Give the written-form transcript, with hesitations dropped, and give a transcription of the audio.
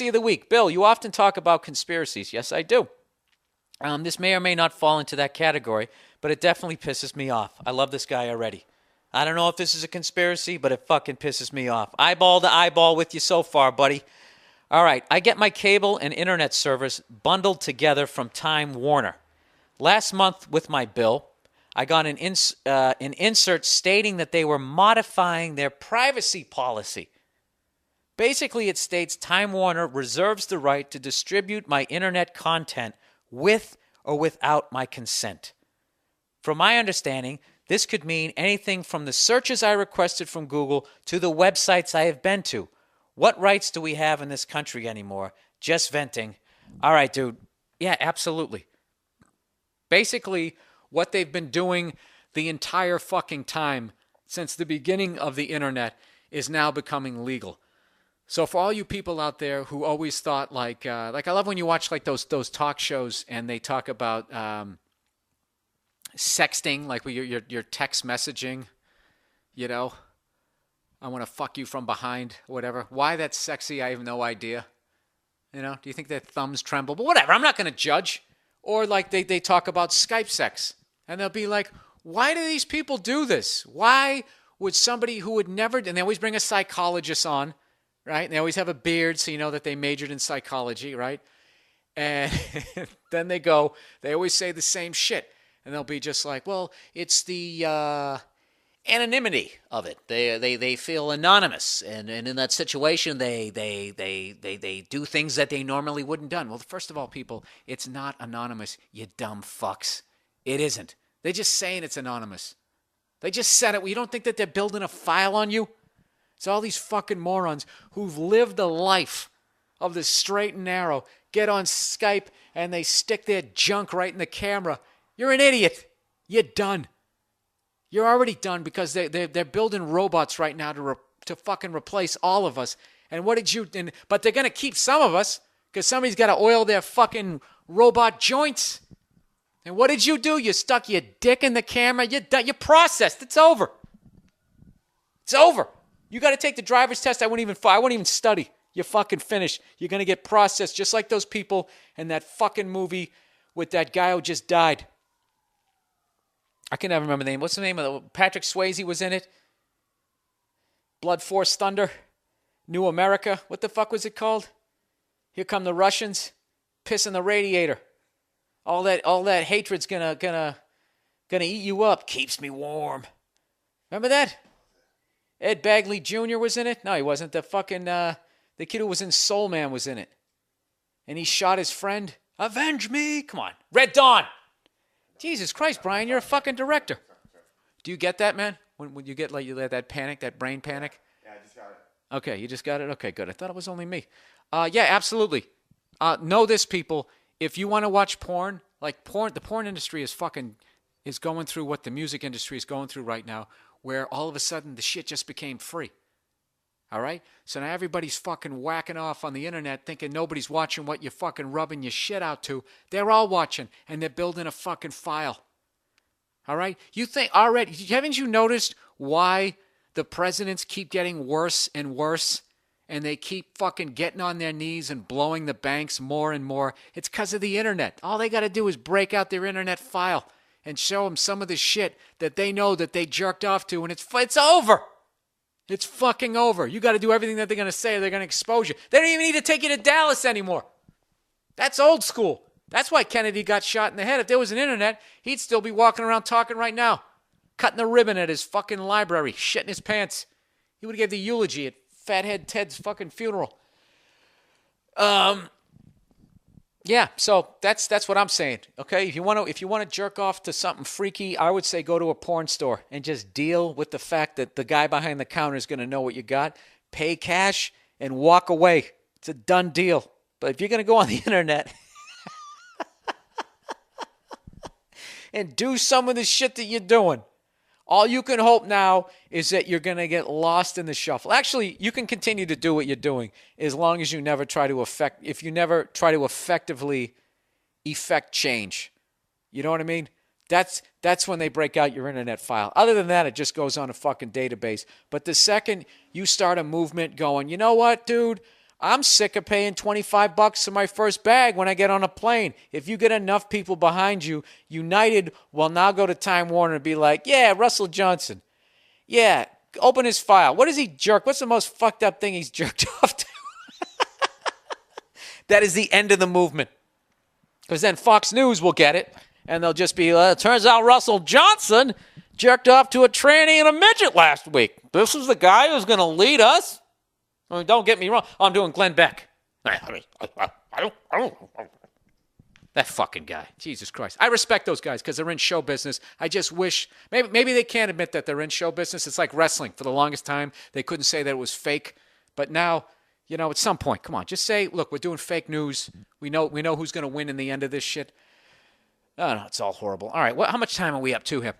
of the week. Bill, you often talk about conspiracies. Yes, I do. This may or may not fall into that category, but it definitely pisses me off. I love this guy already. I don't know if this is a conspiracy, but it fucking pisses me off. Eyeball to eyeball with you so far, buddy. All right, I get my cable and internet service bundled together from Time Warner. Last month with my bill, I got an insert stating that they were modifying their privacy policy. Basically, it states Time Warner reserves the right to distribute my internet content with or without my consent. From my understanding, this could mean anything from the searches I requested from Google to the websites I have been to. What rights do we have in this country anymore? Just venting. All right, dude. Yeah, absolutely. Basically, what they've been doing the entire fucking time since the beginning of the internet is now becoming legal. So for all you people out there who always thought like I love when you watch like those talk shows and they talk about sexting, like your text messaging, you know, I want to fuck you from behind, whatever. Why that's sexy, I have no idea. You know, do you think their thumbs tremble? But whatever, I'm not going to judge. Or like they talk about Skype sex and they'll be like, why do these people do this? Why would somebody who would never, and they always bring a psychologist on, right? And they always have a beard so you know that they majored in psychology, right? And then they always say the same shit. And they'll be just like, well, it's the anonymity of it. They feel anonymous. And in that situation, they do things that they normally wouldn't done. Well, first of all, people, it's not anonymous, you dumb fucks. It isn't. They're just saying it's anonymous. They just said it. Well, you don't think that they're building a file on you? It's all these fucking morons who've lived a life of the straight and narrow, get on Skype, and they stick their junk right in the camera. You're an idiot. You're done. You're already done because they're building robots right now to fucking replace all of us. And what did you... But they're going to keep some of us because somebody's got to oil their fucking robot joints. And what did you do? You stuck your dick in the camera. You're done. You're processed. It's over. It's over. You got to take the driver's test. I wouldn't even study. You're fucking finished. You're going to get processed just like those people in that fucking movie with that guy who just died. I can never remember the name. What's the name of it? Patrick Swayze was in it. Blood Force Thunder. New America. What the fuck was it called? Here come the Russians. Piss in the radiator. All that hatred's gonna eat you up. Keeps me warm. Remember that? Ed Bagley Jr. was in it? No, he wasn't. The fucking the kid who was in Soul Man was in it. And he shot his friend. Avenge me! Come on. Red Dawn! Jesus Christ, Brian, you're a fucking director. Do you get that, man? When you get like you had that panic, that brain panic? Yeah, I just got it. Okay, you just got it? Okay, good. I thought it was only me. Yeah, absolutely. Know this, people. If you want to watch porn, the porn industry is going through what the music industry is going through right now, where all of a sudden the shit just became free. All right? So now everybody's fucking whacking off on the internet thinking nobody's watching what you're fucking rubbing your shit out to. They're all watching, and they're building a fucking file. All right? You think already, haven't you noticed why the presidents keep getting worse and worse? And they keep fucking getting on their knees and blowing the banks more and more. It's because of the internet. All they got to do is break out their internet file and show them some of the shit that they know that they jerked off to, and it's over. It's fucking over. You got to do everything that they're going to say or they're going to expose you. They don't even need to take you to Dallas anymore. That's old school. That's why Kennedy got shot in the head. If there was an internet, he'd still be walking around talking right now, cutting a ribbon at his fucking library, shitting his pants. He would have gave the eulogy at Fathead Ted's fucking funeral. Yeah, so that's what I'm saying. Okay, if you want to jerk off to something freaky, I would say go to a porn store and just deal with the fact that the guy behind the counter is going to know what you got. Pay cash and walk away. It's a done deal. But if you're going to go on the internet and do some of the shit that you're doing, all you can hope now is that you're going to get lost in the shuffle. Actually, you can continue to do what you're doing as long as you never try to effectively effect change. You know what I mean? That's when they break out your internet file. Other than that, it just goes on a fucking database. But the second you start a movement going, you know what, dude? I'm sick of paying $25 for my first bag when I get on a plane. If you get enough people behind you, United will now go to Time Warner and be like, yeah, Russell Johnson. Yeah, open his file. What is he jerk? What's the most fucked up thing he's jerked off to? That is the end of the movement. Because then Fox News will get it, and they'll just be, turns out Russell Johnson jerked off to a tranny and a midget last week. This is the guy who's going to lead us? I mean, don't get me wrong. I'm doing Glenn Beck. I don't. That fucking guy. Jesus Christ. I respect those guys because they're in show business. I just wish, maybe they can't admit that they're in show business. It's like wrestling. For the longest time, they couldn't say that it was fake. But now, at some point, come on, just say, look, we're doing fake news. We know who's going to win in the end of this shit. Oh, no, it's all horrible. All right, how much time are we up to here?